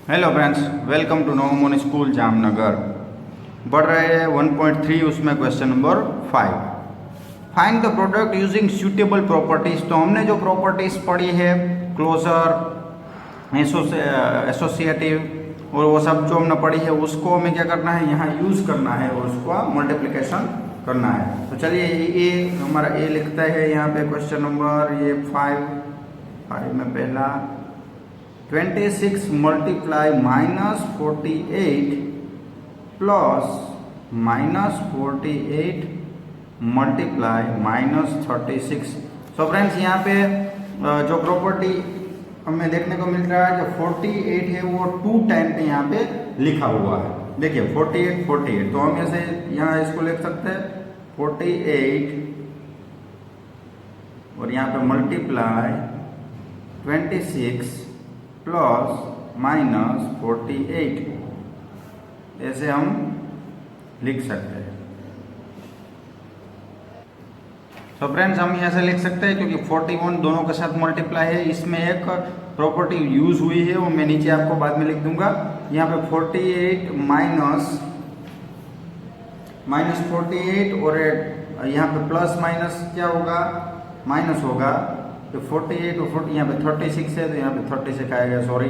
Hello friends, welcome to Navmoni school Jamnagar. बढ़ रहे हैं 1.3, उसमें question number 5। Find the product using suitable properties. तो हमने जो प्रॉपर्टीज पढ़ी है, क्लोजर, एसोसिएटिव और वो सब जो हमने पढ़ी है, उसको हमें क्या करना है, यहाँ यूज करना है और उसको मल्टीप्लिकेशन करना है। तो चलिए ये हमारा ए लिखता है यहाँ पे क्वेश्चन नंबर ये 5 में पहला 26 multiply -48 plus -48 multiply -36। So friends, यहाँ पे जो प्रॉपर्टी हमें देखने को मिल रहा है, जो 48 है वो 2 टाइम पे यहाँ पे लिखा हुआ है। देखिए 48 तो हम ऐसे यहाँ इसको लिख सकते हैं 48 और यहाँ पे मल्टीप्लाई 26 प्लस -48, ऐसे हम लिख सकते हैं। तो फ्रेंड्स, हम ऐसे लिख सकते हैं क्योंकि 41 दोनों के साथ मल्टीप्लाई है। इसमें एक प्रॉपर्टी यूज हुई है, वो मैं नीचे आपको बाद में लिख दूंगा। यहाँ पे 48 माइनस 48 और यहाँ पे प्लस माइनस क्या होगा, माइनस होगा। तो 48 और 40 यहाँ पे 36 है, तो यहाँ पे 36 आएगा, sorry.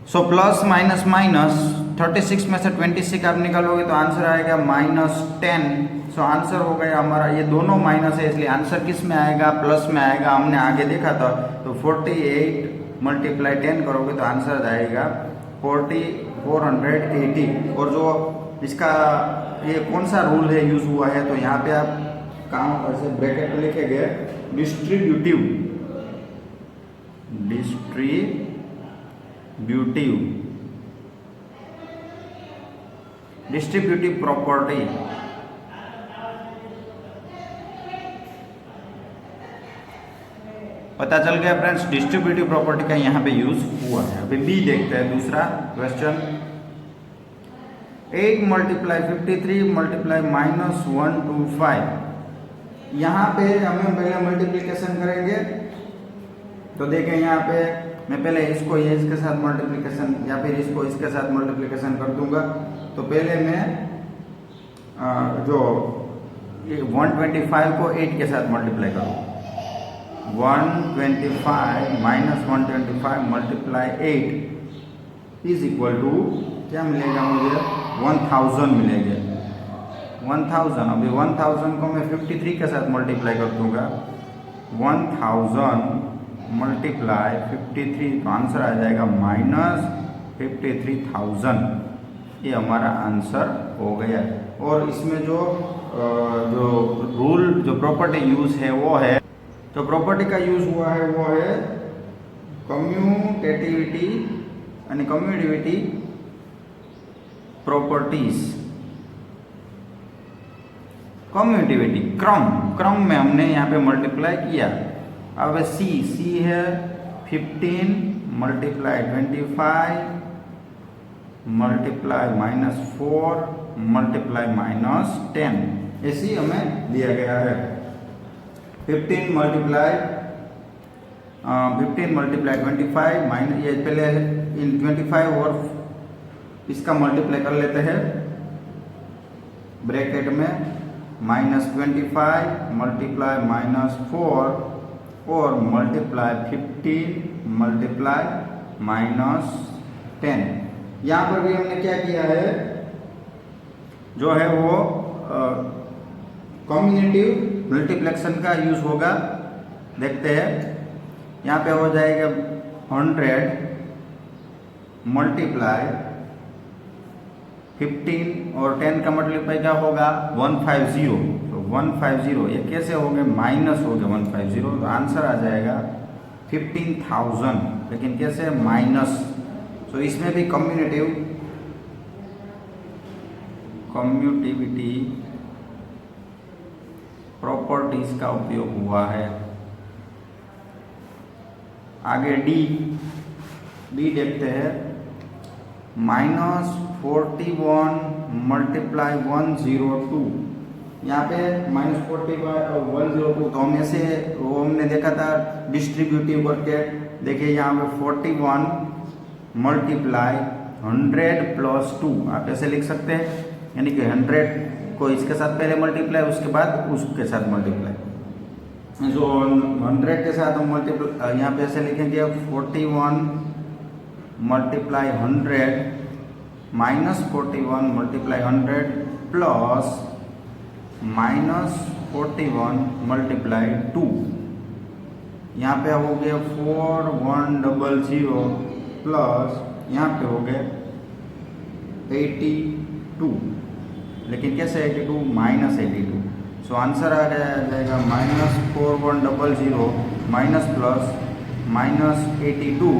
So plus minus minus 36 में से 26 आप निकालोगे तो आंसर आएगा -10। सो आंसर हो गया हमारा, ये दोनों माइनस है इसलिए आंसर किस में आएगा, प्लस में आएगा। हमने आगे देखा था। तो 48 मल्टीप्लाई 10 करोगे तो आंसर आएगा 480। और जो इसका ये कौन सा रूल है यूज हुआ है, तो यहाँ पे आप काम ऐसे ब्रैकेट में लिखेंगे डिस्ट्रीब्यूटिव प्रॉपर्टी। पता चल गया फ्रेंड्स, डिस्ट्रीब्यूटिव प्रॉपर्टी का यहाँ पे यूज हुआ है। अभी बी देखते हैं, दूसरा क्वेश्चन 8 मल्टीप्लाई 53 मल्टीप्लाई -125। यहाँ पे हमें पहले मल्टीप्लिकेशन करेंगे। तो देखें यहाँ पे मैं पहले इसको ये इसके साथ मल्टीप्लिकेशन या फिर इसको इसके साथ मल्टीप्लिकेशन कर दूंगा। तो पहले मैं जो 125 को 8 के साथ मल्टीप्लाई करूँ। 125 -125 मल्टीप्लाई 8 इज इक्वल टू क्या मिलेगा मुझे, 1000 मिलेगा। 1000, अभी 1000 को मैं 53 के साथ मल्टीप्लाई कर दूंगा। 1000 मल्टीप्लाई 53 तो आंसर आ जाएगा -53,000। ये हमारा आंसर हो गया। और इसमें जो रूल जो प्रॉपर्टी यूज है वो है, जो प्रॉपर्टी का यूज हुआ है वो है कम्यूटिविटी प्रॉपर्टीज। कम्यूटिविटी क्रम में हमने यहाँ पे मल्टीप्लाई किया। अब सी है 15 मल्टीप्लाई 25 मल्टीप्लाई -4 मल्टीप्लाई -10, ऐसी हमें दिया गया है। 15 मल्टीप्लाई 25 माइनस, ये पहले इन 25 और इसका मल्टीप्लाई कर लेते हैं ब्रैकेट में, -25 मल्टीप्लाई -4 और मल्टीप्लाई 15 मल्टीप्लाई -10। यहाँ पर भी हमने क्या किया है, जो है वो कॉम्बिनेटिव मल्टीप्लेक्शन का यूज होगा। देखते हैं, यहाँ पे हो जाएगा 100 मल्टीप्लाई 15 और 10 का मल्टीप्लाई क्या होगा, 150। तो 150 ये कैसे हो गए, माइनस हो गया 150, तो आंसर आ जाएगा 15,000, लेकिन कैसे, माइनस। तो इसमें भी कम्यूटिविटी प्रॉपर्टीज का उपयोग हुआ है। आगे डी देखते हैं, -41 मल्टीप्लाई 102 यहाँ पे -40/102, तो हम ऐसे वो हमने देखा था डिस्ट्रीब्यूटिव करके। देखिए यहाँ पे 41 मल्टीप्लाई 100 प्लस 2, आप ऐसे लिख सकते हैं, यानी कि 100 को इसके साथ पहले मल्टीप्लाई, उसके बाद उसके साथ मल्टीप्लाई। जो 100 के साथ हम मल्टीप्लाई यहाँ पे ऐसे लिखेंगे 41 मल्टीप्लाई 100 -41 मल्टीप्लाई 100 प्लस -41 मल्टीप्लाई 2। यहाँ पे हो गया 4100 प्लस यहाँ पे हो गए 82, लेकिन कैसे 82 -82। सो आंसर आ जाएगा -4100 माइनस प्लस -82,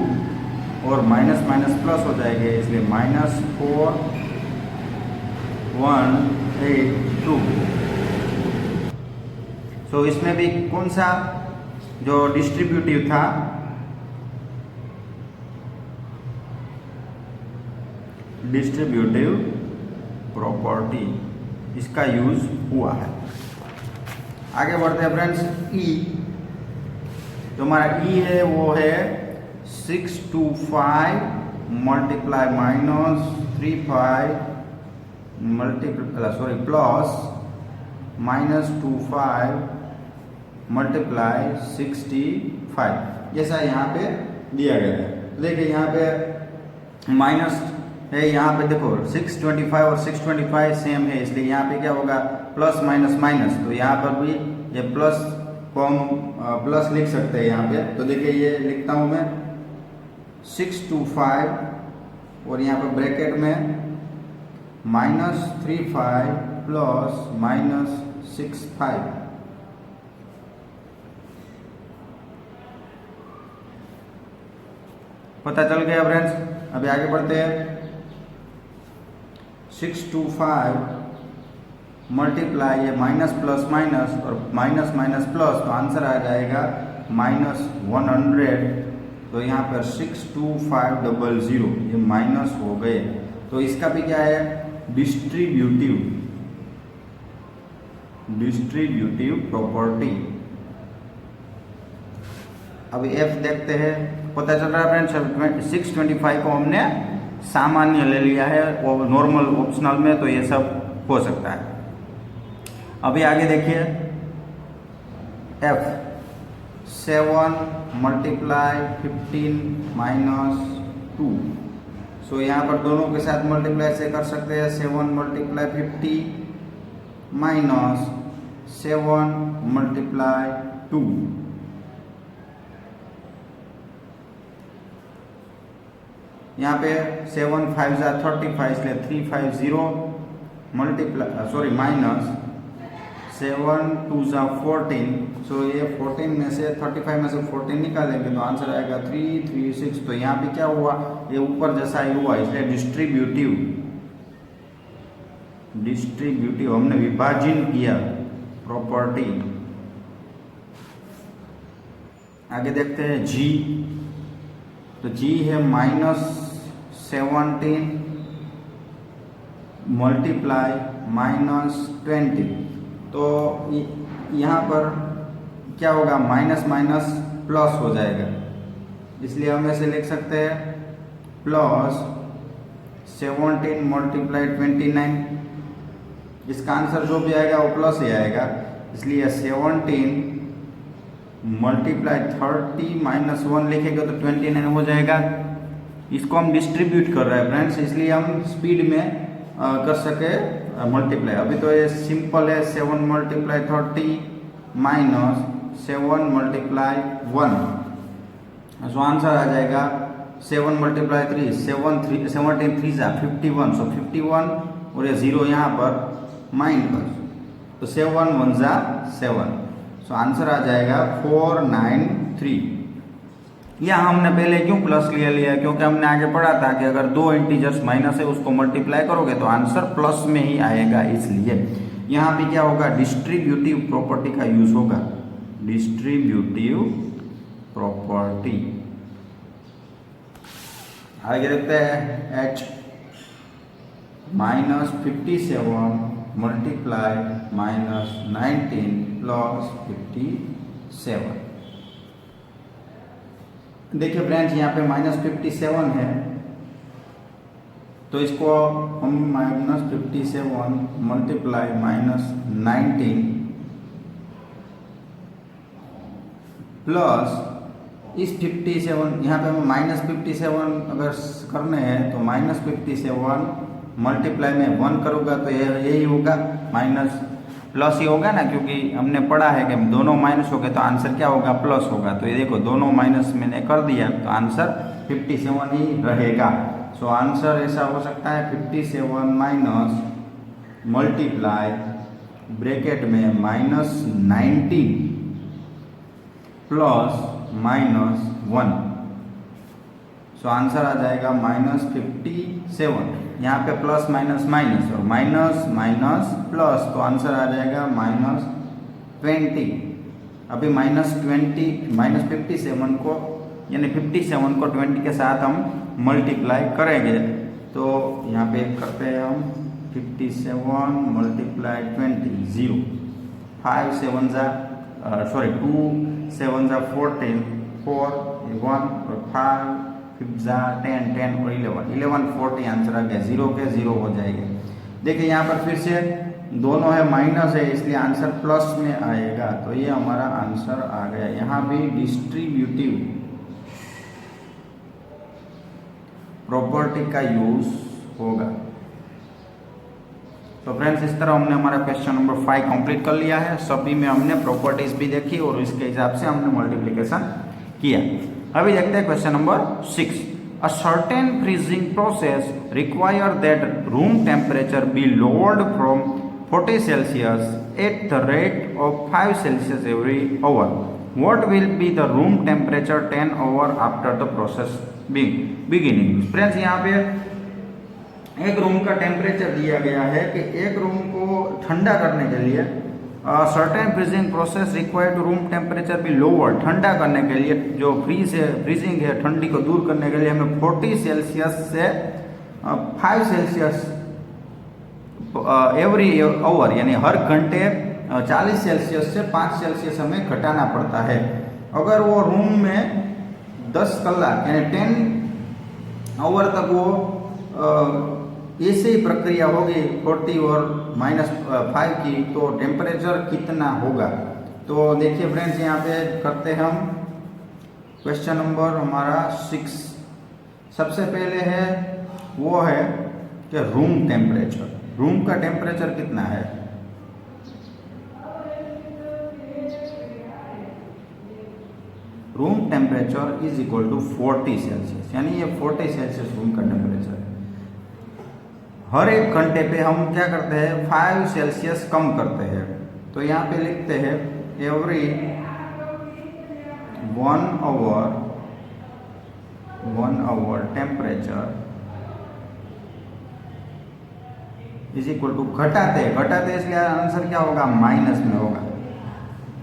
और माइनस माइनस प्लस हो जाएगा, इसलिए -4182। सो इसमें भी कौन सा जो डिस्ट्रीब्यूटिव था, डिस्ट्रीब्यूटिव प्रॉपर्टी, इसका यूज हुआ है। आगे बढ़ते हैं फ्रेंड्स। ई, जो हमारा ई है वो है 625 मल्टीप्लाई -35 प्लस -25 मल्टीप्लाई 65, जैसा यहाँ पे दिया गया है। देखिए यहाँ पे माइनस है, यहाँ पे देखो 625 और 625 सेम है, इसलिए यहाँ पे क्या होगा प्लस माइनस माइनस, तो यहाँ पर भी ये प्लस को हम प्लस लिख सकते हैं यहाँ पे। तो देखिए ये लिखता हूँ मैं 625 और यहाँ पे ब्रैकेट में -35 प्लस -65। पता चल गया फ्रेंड्स। अभी आगे बढ़ते हैं। 625 मल्टीप्लाई ये माइनस प्लस माइनस और माइनस माइनस प्लस, तो आंसर आ जाएगा -100। तो यहाँ पर 62500 ये माइनस हो गए, तो इसका भी क्या है डिस्ट्रीब्यूटिव प्रॉपर्टी। अभी एफ देखते हैं। पता चल रहा है फ्रेंड्स 625 को हमने सामान्य ले लिया है, वो नॉर्मल ऑप्शनल में तो ये सब हो सकता है। अभी आगे देखिए एफ 7 मल्टीप्लाई 15 -2। सो यहाँ पर दोनों के साथ मल्टीप्लाई से कर सकते हैं। 7 मल्टीप्लाई 50 -7 मल्टीप्लाई 2। यहाँ पे 7 5 35, इसलिए 350 मल्टीप्लाई माइनस 7 2 14। सो ये 14 में से 35 में से 14 निकालेंगे तो आंसर आएगा 336। तो यहाँ पे क्या हुआ, ये ऊपर जैसा ही हुआ, इसलिए डिस्ट्रीब्यूटिव हमने विभाजन किया प्रॉपर्टी। आगे देखते हैं जी। तो जी है -17 मल्टीप्लाई -20। तो यहाँ पर क्या होगा माइनस माइनस प्लस हो जाएगा, इसलिए हम ऐसे लिख सकते हैं +17 मल्टीप्लाई 29। इसका आंसर जो भी आएगा वो प्लस ही आएगा, इसलिए 17 मल्टीप्लाई 30 -1 लिखेंगे तो 29 हो जाएगा। इसको हम डिस्ट्रीब्यूट कर रहे हैं फ्रेंड्स, इसलिए हम स्पीड में कर सके मल्टीप्लाई। अभी तो ये सिंपल है 7 मल्टीप्लाई 30 -7 मल्टीप्लाई 1। सो आंसर आ जाएगा 7 मल्टीप्लाई 3 17 3 51। सो 51 और ये 0 यहाँ पर माइनस, तो 7 1 7। सो आंसर आ जाएगा 493। यहाँ हमने पहले क्यों प्लस लिया, क्योंकि हमने आगे पढ़ा था कि अगर दो इंटीजर्स माइनस है उसको मल्टीप्लाई करोगे तो आंसर प्लस में ही आएगा, इसलिए यहाँ पे क्या होगा डिस्ट्रीब्यूटिव प्रॉपर्टी का यूज होगा। Distributive property. आगे देखते हैं H -57 मल्टीप्लाई -19 प्लस 57। देखिए फ्रेंड्स यहाँ पे -57 है, तो इसको हम -57 मल्टीप्लाई -19 प्लस इस 57, यहाँ पे हमें -57 अगर करने हैं तो -57 मल्टीप्लाई में 1 करूँगा तो यही होगा, माइनस प्लस ही होगा ना, क्योंकि हमने पढ़ा है कि दोनों माइनस हो गए तो आंसर क्या होगा, प्लस होगा। तो ये देखो दोनों माइनस मैंने कर दिया तो आंसर 57 ही रहेगा। सो आंसर ऐसा हो सकता है 57 माइनस मल्टीप्लाई ब्रैकेट में -19 प्लस -1। सो आंसर आ जाएगा -57। यहाँ पे प्लस माइनस माइनस और माइनस माइनस प्लस, तो आंसर आ जाएगा -20। अभी -57 को यानी 57 को 20 के साथ हम मल्टीप्लाई करेंगे। तो यहाँ पे करते हैं हम 57 मल्टीप्लाई 20, 0, 5 7 जा 2 7 जा 14, 4 1 और 5 5 जा 10, 10 और 11 40 आंसर आ गया। 0 के 0 हो जाएगा। देखिए यहाँ पर फिर से दोनों है माइनस है, इसलिए आंसर प्लस में आएगा। तो ये हमारा आंसर आ गया। यहाँ भी डिस्ट्रीब्यूटिव प्रॉपर्टी का यूज होगा। तो फ्रेंड्स इस तरह हमने हमारा क्वेश्चन नंबर 5 कंप्लीट कर लिया है। सभी में हमने प्रॉपर्टीज भी देखी और इसके हिसाब से हमने मल्टीप्लिकेशन किया। अभी देखते हैं question number 6। A certain freezing process require that room temperature be lowered from 40 Celsius at the rate of 5 Celsius every hour. What will be the room temperature 10 hours after the process beginning? Friends यहाँ पे एक room का temperature दिया गया है कि एक room को ठंडा करने के लिए certain freezing process required to room temperature भी लोअर, ठंडा करने के लिए जो फ्रीजिंग है ठंडी को दूर करने के लिए हमें 40 सेल्सियस से 5 सेल्सियस एवरी आवर यानी हर घंटे 40 सेल्सियस से 5 सेल्सियस हमें घटाना पड़ता है। अगर वो रूम में 10 कलाक यानी 10 आवर तक वो ऐसे ही प्रक्रिया होगी 40 और -5 की, तो टेम्परेचर कितना होगा। तो देखिए फ्रेंड्स यहाँ पे करते हैं हम क्वेश्चन नंबर हमारा 6। सबसे पहले है वो है कि रूम टेम्परेचर, रूम का टेम्परेचर कितना है। Room temperature is equal to 40 Celsius, यानी ये 40 सेल्सियस रूम का टेम्परेचर है। हर एक घंटे पे हम क्या करते हैं 5 सेल्सियस कम करते हैं। तो यहाँ पे लिखते हैं every 1 hour temperature is equal to घटाते इसलिए आंसर क्या होगा, माइनस में होगा,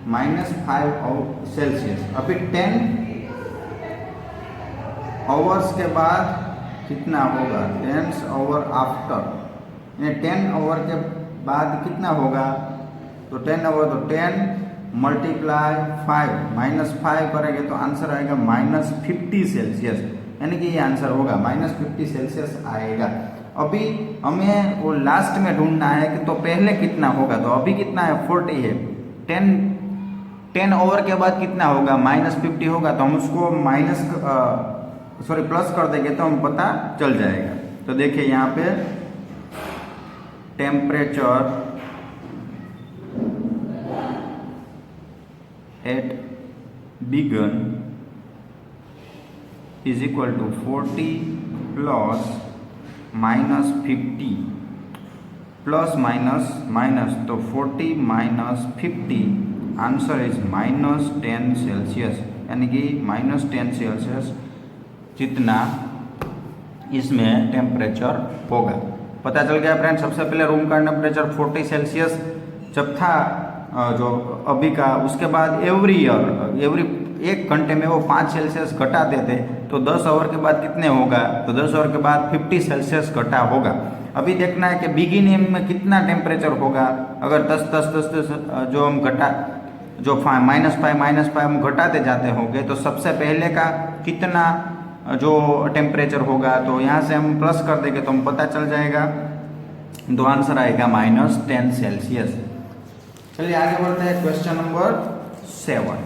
-5 सेल्सियस। अभी 10 आवर्स के बाद कितना होगा, 10 आवर आफ्टर, यानी 10 आवर के बाद कितना होगा, तो 10 आवर तो 10 मल्टीप्लाई 5 -5 करेंगे तो आंसर आएगा -50 सेल्सियस, यानी कि ये आंसर होगा -50 सेल्सियस आएगा। अभी हमें वो लास्ट में ढूंढना है कि तो पहले कितना होगा, तो अभी कितना है 40 है, 10 आवर के बाद कितना होगा -50 होगा, तो हम उसको प्लस कर देंगे तो हम पता चल जाएगा। तो देखिए यहाँ पे temperature at begin is equal to 40 plus -50 plus minus, तो 40 -50 आंसर इज -10 सेल्सियस, यानी कि -10 सेल्सियस जितना इसमें टेम्परेचर होगा। पता चल गया फ्रेंड। सबसे पहले रूम का टेम्परेचर 40 सेल्सियस जब था जो अभी का, उसके बाद एवरी एक घंटे में वो 5 सेल्सियस घटाते थे, तो 10 आवर के बाद कितने होगा, तो 10 आवर के बाद 50 सेल्सियस घटा होगा। अभी देखना है कि बिगिनिंग में कितना टेम्परेचर होगा। अगर 10 जो हम -5 हम घटाते जाते होंगे तो सबसे पहले का कितना जो टेम्परेचर होगा, तो यहाँ से हम प्लस कर देंगे तो हम पता चल जाएगा, तो आंसर आएगा -10 सेल्सियस। चलिए आगे बढ़ते हैं question number 7।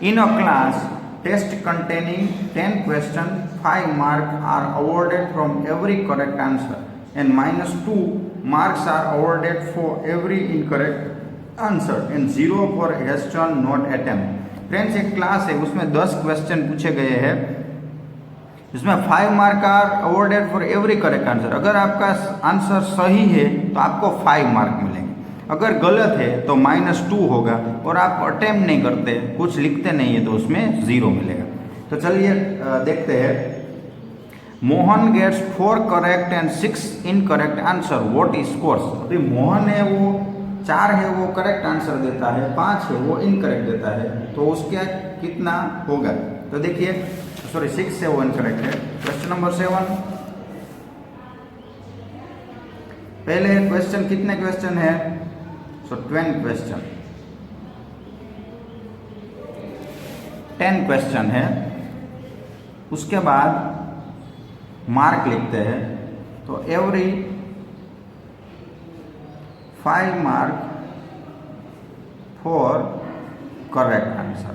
In a class test containing 10 question, 5 marks are awarded from every correct answer and -2 marks are awarded for every incorrect answer and 0 for question not attempt। Friends एक class है, उसमें 10 question पूछे गए हैं, इसमें 5 mark are awarded for every correct answer. अगर आपका answer सही है तो आपको 5 मार्क मिलेंगे, अगर गलत है तो -2 होगा, और आप अटेम्प्ट नहीं करते, कुछ लिखते नहीं है तो उसमें 0 मिलेगा। तो चलिए देखते हैं। Mohan gets 4 correct and 6 incorrect answer, what is scores. अभी मोहन है वो 4 है वो करेक्ट आंसर देता है, 5 है वो इनकरेक्ट देता है, तो उसका कितना होगा। तो देखिए 6 है वो इनकरेक्ट है। क्वेश्चन नंबर 7, पहले क्वेश्चन कितने क्वेश्चन है, 20 क्वेश्चन, 10 क्वेश्चन है। उसके बाद मार्क लिखते हैं, तो every 5 mark for correct answer.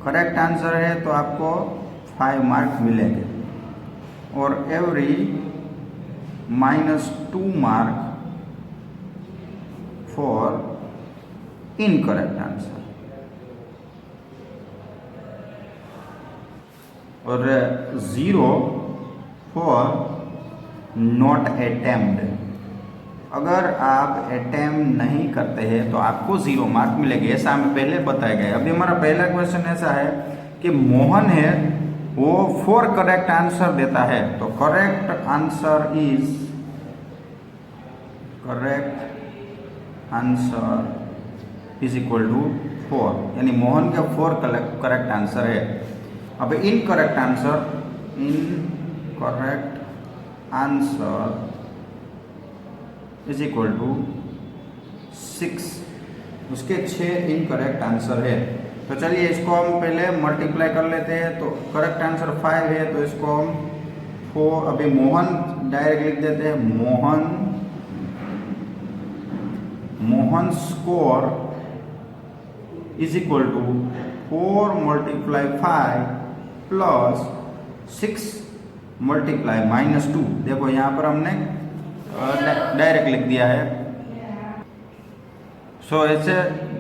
Correct answer है तो आपको 5 मार्क मिलेंगे, और every -2 mark for incorrect answer, और 0 फॉर नॉट अटेम्प्ट। अगर आप अटेम्प्ट नहीं करते हैं तो आपको 0 मार्क मिलेंगे, ऐसा हमें पहले बताया गया। अभी हमारा पहला क्वेश्चन ऐसा है कि मोहन है वो 4 करेक्ट आंसर देता है, तो correct answer is equal to 4, यानी मोहन का 4 करेक्ट आंसर है। अब incorrect answer is equal to 6, उसके 6 इनकरेक्ट आंसर है। तो चलिए इसको हम पहले मल्टीप्लाई कर लेते हैं। तो करेक्ट आंसर 5 है, तो इसको हम 4, अभी मोहन डायरेक्ट लिख देते हैं, Mohan score is equal to 4 × 5 plus 6 × -2। देखो यहाँ पर हमने डायरेक्ट लिख दिया है। सो ऐसे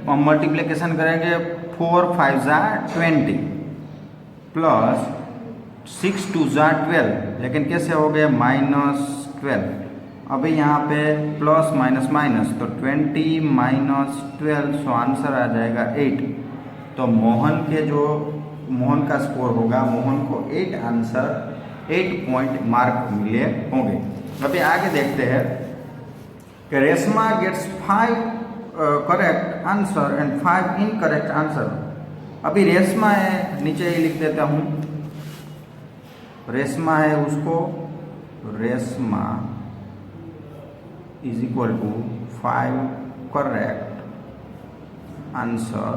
हम मल्टीप्लिकेशन करेंगे, 4 × 5 = 20 प्लस 6 × 2 = 12, लेकिन कैसे हो गया -12। अभी यहाँ पे प्लस माइनस माइनस, तो 20 - 12, सो आंसर आ जाएगा 8। तो मोहन का स्कोर होगा, मोहन को 8 पॉइंट मार्क मिले होंगे। अभी आगे देखते हैं कि Reshma gets 5 correct answer and 5 incorrect answer. अभी रेशमा है, नीचे ही लिख देता हूँ, रेशमा है, उसको Reshma is equal to 5 correct answer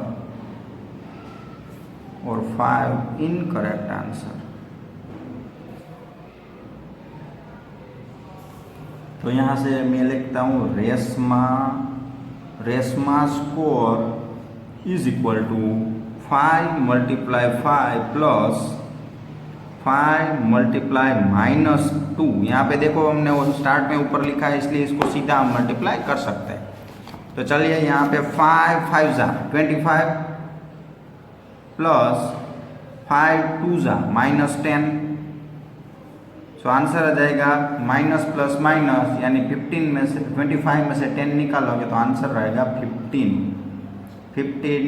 और 5 इनकरेक्ट आंसर। तो यहाँ से मैं लिखता हूँ Reshma score is equal to 5 × 5 plus 5 × -2। यहाँ पे देखो हमने वो स्टार्ट में ऊपर लिखा है, इसलिए इसको सीधा हम मल्टीप्लाई कर सकते हैं। तो चलिए यहाँ पे 5 × 5 = 25 प्लस 5 × 2 = -10। सो आंसर आ जाएगा माइनस प्लस माइनस, यानी 25 में से 10 निकालोगे तो आंसर रहेगा 15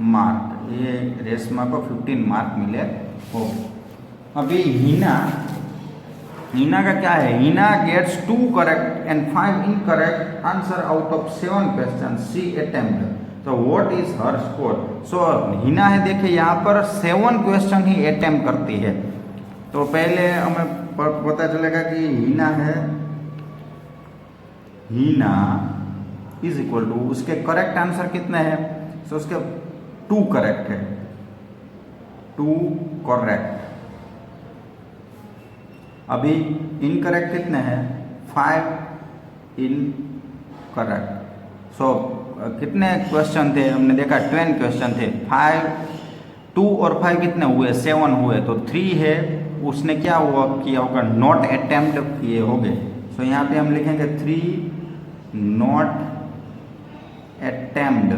मार्क। ये रेशमा को 15 मार्क मिले हो। अभी हीना का क्या है, Heena gets 2 correct and 5 incorrect answer out of 7 questions attempt. तो what is her score. So Heena है, देखिए यहाँ पर 7 क्वेश्चन ही अटेम्प्ट करती है, तो पहले हमें पता चलेगा कि हीना है, हीना इज इक्वल टू, उसके करेक्ट आंसर कितने हैं, तो उसके 2 करेक्ट है, 2 करेक्ट। अभी इनकरेक्ट कितने हैं, 5 इनकरेक्ट। सो कितने क्वेश्चन थे, हमने देखा 10 क्वेश्चन थे, 2 और 5 कितने हुए, 7 हुए, तो 3 है उसने क्या हुआ किया होगा, नॉट अटेम्प्ट किए होंगे। सो यहाँ पे हम लिखेंगे 3 नॉट अटेम्प्ट।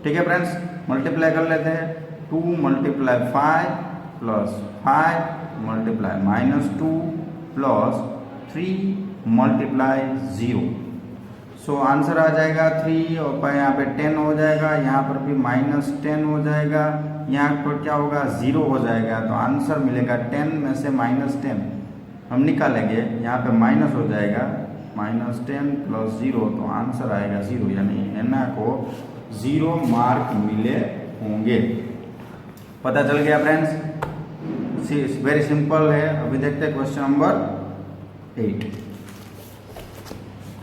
ठीक है फ्रेंड्स, मल्टीप्लाई कर लेते हैं, 2 × 5 प्लस 5 × -2 प्लस 3 × 0। सो आंसर आ जाएगा 3 और यहाँ पे 10 हो जाएगा, यहाँ पर भी -10 हो जाएगा, यहाँ पर क्या होगा 0 हो जाएगा, तो आंसर मिलेगा 10 में से -10 हम निकालेंगे, यहाँ पे माइनस हो जाएगा, -10 + 0, तो आंसर आएगा 0, यानी एना को 0 मार्क मिले होंगे। पता चल गया फ्रेंड्स, वेरी सिंपल है। अभी देखते हैं question number 8।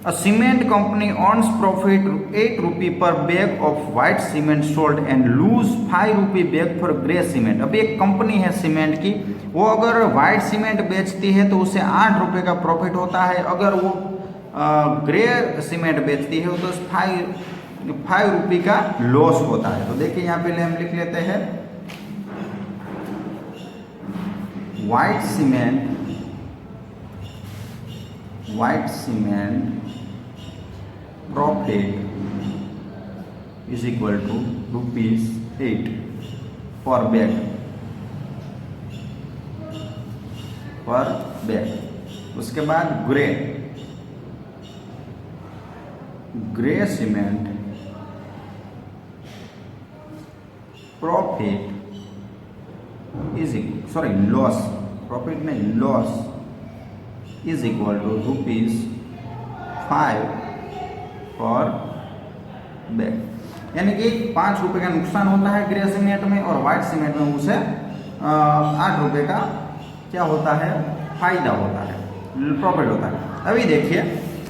A cement company earns profit 8 rupee per bag of white cement sold and lose 5 rupee bag for grey cement। अभी एक कंपनी है सीमेंट की, वो अगर व्हाइट सीमेंट बेचती है तो उसे 8 रुपये का प्रॉफिट होता है, अगर वो ग्रे सीमेंट बेचती है तो 5 रुपये का लॉस होता है। तो देखिए यहाँ पे हम लिख लेते हैं white cement profit is equal to ₹8 per bag, उसके बाद grey cement profit is loss, profit नहीं loss is equal to ₹5 per bag, यानी कि 5 रुपये का नुकसान होता है ग्रे सीमेंट में, और व्हाइट सीमेंट में उसे 8 रुपये का क्या होता है, फायदा होता है, प्रॉफिट होता है। अभी देखिए,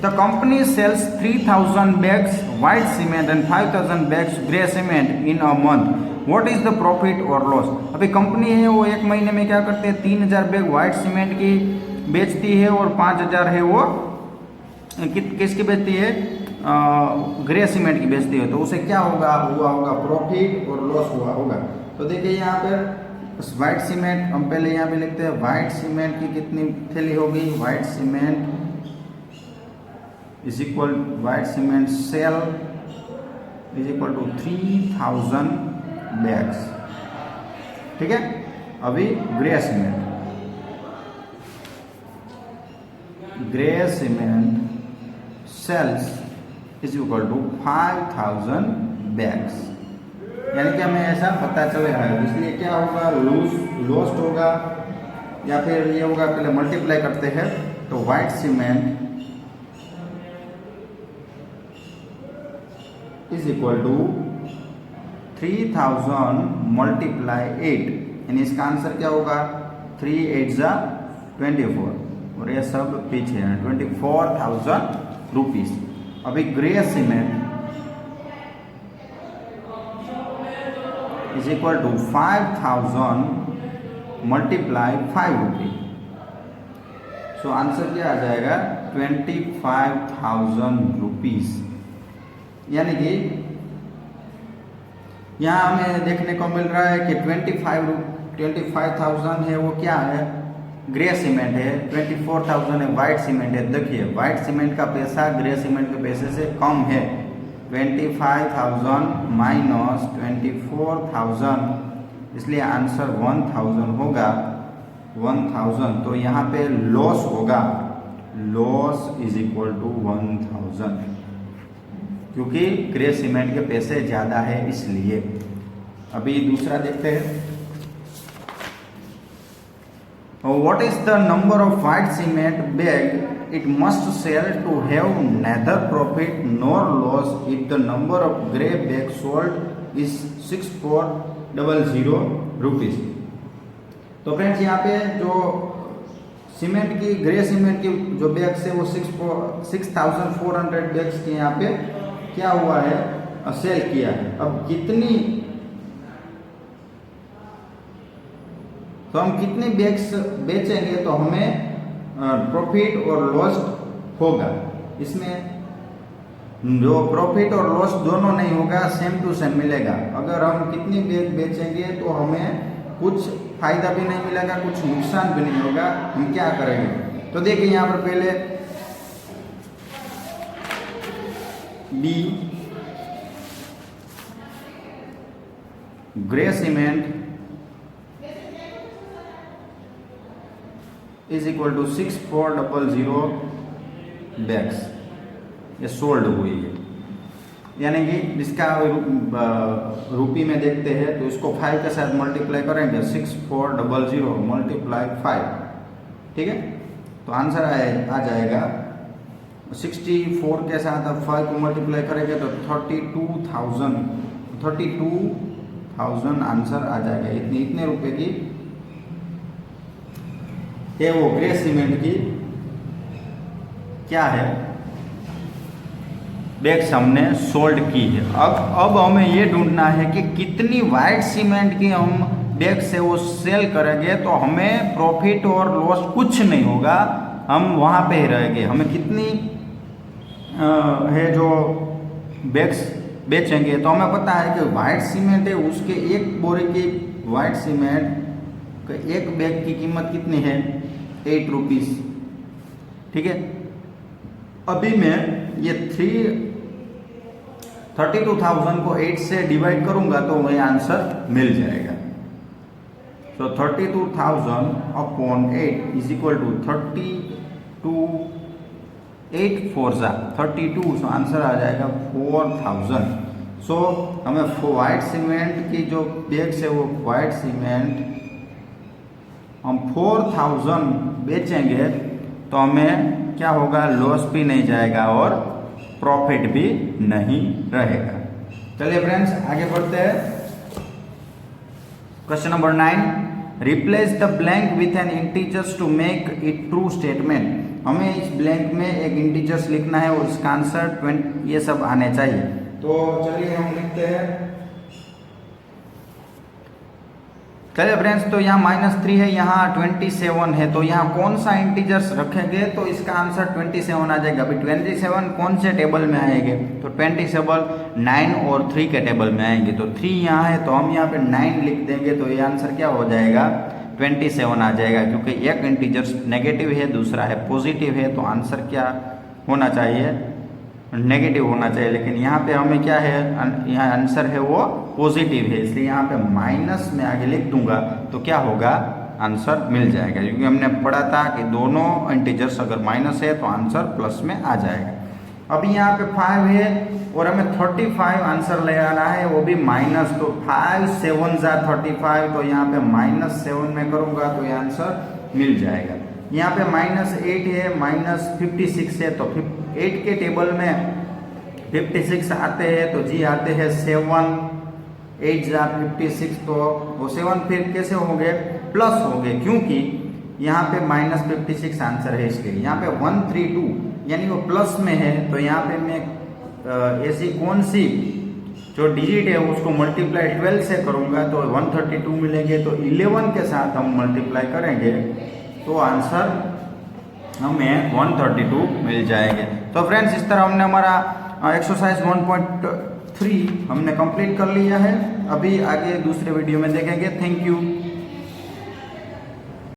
the company sales 3000 bags white cement and 5000 bags grey cement in a month, what is the profit और लॉस। अभी कंपनी है वो एक महीने में क्या करते हैं, 3000 बैग व्हाइट सीमेंट की बेचती है और 5000 है वो किसकी बेचती है, ग्रे सीमेंट की बेचती है, तो उसे क्या हुआ होगा प्रॉफिट और लॉस हुआ होगा। तो देखिए यहाँ पर व्हाइट सीमेंट, हम पहले यहाँ पे लिखते हैं व्हाइट सीमेंट की कितनी थैली होगी, white cement is equal white cement sale is equal to 3000 bags. ठीक है, अभी grey cement sales is equal to 5000 bags, यानी कि हमें ऐसा पता चलेगा, इसलिए क्या होगा, लॉस्ट होगा या फिर ये होगा, पहले मल्टीप्लाई करते हैं, तो white cement is equal to 3000 × 8, यानी इसका आंसर क्या होगा, 3 8 × 24, और ये सब पीछे है, 24,000 रुपीज। अभी grey cement is equal to 5000 × 5 rupee, so answer क्या आ जाएगा, 25,000 रुपीज। यानी कि यहाँ हमें देखने को मिल रहा है कि 25,000 है वो क्या है, ग्रे सीमेंट है, 24,000 है व्हाइट सीमेंट है। देखिए व्हाइट सीमेंट का पैसा ग्रे सीमेंट के पैसे से कम है, 25,000 माइनस 24,000, इसलिए आंसर 1000 होगा, 1000। तो यहाँ पे लॉस होगा, लॉस इज इक्वल टू 1000, क्योंकि ग्रे सीमेंट के पैसे ज़्यादा है इसलिए। अभी दूसरा देखते हैं, what is the number of white cement bag it must sell to have neither profit nor loss if the number of grey bags sold is 6400 rupees। तो फ्रेंड्स यहाँ पे जो सीमेंट की ग्रे सीमेंट की जो बैग्स है वो 6,400 bags के यहाँ पे क्या हुआ है, सेल किया है। अब कितनी बैग्स बेचेंगे तो हमें प्रॉफिट और लॉस होगा। इसमें जो प्रॉफिट और लॉस दोनों नहीं होगा, सेम टू सेम मिलेगा। अगर हम कितनी बैग बेचेंगे तो हमें कुछ फायदा भी नहीं मिलेगा, कुछ नुकसान भी नहीं होगा। हम क्या करेंगे, तो देखिए यहाँ पर पहले B grey cement is equal to 6,400 bags ये सोल्ड हुई है। यानी कि इसका रुपी में देखते हैं तो इसको 5 के साथ मल्टीप्लाई करेंगे, 6,400 मल्टीप्लाई 5, ठीक है। तो आंसर आ जाएगा 64 के साथ अब 5 को मल्टीप्लाई करेंगे तो 32,000 आंसर आ जाएगा। इतने रुपए की ये वो ग्रे सीमेंट की क्या है, बैग्स हमने सोल्ड की है। अब हमें ये ढूंढना है कि कितनी वाइट सीमेंट की हम बैग से वो सेल करेंगे तो हमें प्रॉफिट और लॉस कुछ नहीं होगा, हम वहाँ पे ही रहेंगे। हमें कितनी है जो बैग्स बेचेंगे तो हमें पता है कि वाइट सीमेंट है, उसके एक बोरी की वाइट सीमेंट एक बैग की कीमत कितनी है, 8 रुपीज़, ठीक है। अभी मैं ये 32,000 को 8 से डिवाइड करूंगा तो मुझे आंसर मिल जाएगा। तो 32,000 upon 8 is equal to 8 4 32, so answer आ जाएगा 4,000। सो हमें वाइट सीमेंट की जो बैग्स है वो वाइट सीमेंट हम 4,000 बेचेंगे तो हमें क्या होगा, लॉस भी नहीं जाएगा और प्रॉफिट भी नहीं रहेगा। चलिए फ्रेंड्स आगे बढ़ते हैं। Question number 9, replace the blank with an integers to make it true statement. हमें इस ब्लैंक में एक इंटीजर्स लिखना है और इसका आंसर 20 ये सब आने चाहिए। तो चलिए हम लिखते हैं। चलिए फ्रेंड्स, तो यहाँ -3 है, यहाँ 27 है, तो यहाँ कौन सा इंटीजर्स रखेंगे तो इसका आंसर 27 आ जाएगा। अभी 27 कौन से टेबल में आएंगे, तो 27 9 और 3 के टेबल में आएंगे। तो 3 यहाँ है तो हम यहाँ पे 9 लिख देंगे तो ये आंसर क्या हो जाएगा, 27 आ जाएगा। क्योंकि एक इंटीजर्स नेगेटिव है, दूसरा है पॉजिटिव है, तो आंसर क्या होना चाहिए, नेगेटिव होना चाहिए। लेकिन यहाँ पे हमें क्या है, यहाँ आंसर है वो पॉजिटिव है, इसलिए यहाँ पे माइनस में आगे लिख दूंगा तो क्या होगा, आंसर मिल जाएगा। क्योंकि हमने पढ़ा था कि दोनों इंटीजर्स अगर माइनस है तो आंसर प्लस में आ जाएगा। अभी यहाँ पे 5 है और हमें 35 आंसर ले आना है, वो भी माइनस। तो 5 7 35, तो यहाँ पे -7 में करूँगा तो ये आंसर मिल जाएगा। यहाँ पे -8 है, -56 है, तो 8 के टेबल में 56 आते हैं तो जी आते हैं 7, 8 56, तो वो 7 फिर कैसे होंगे, प्लस होंगे, क्योंकि यहाँ पे -56 आंसर है इसके। यहाँ पे 132 यानी वो प्लस में है, तो यहाँ पे मैं ऐसी कौन सी जो डिजिट है उसको मल्टीप्लाई 12 से करूँगा तो 132 मिलेंगे। तो 11 के साथ हम मल्टीप्लाई करेंगे तो आंसर हमें 132 मिल जाएंगे। तो फ्रेंड्स इस तरह हमने हमारा एक्सरसाइज 1.3 हमने कंप्लीट कर लिया है। अभी आगे दूसरे वीडियो में देखेंगे। Thank you.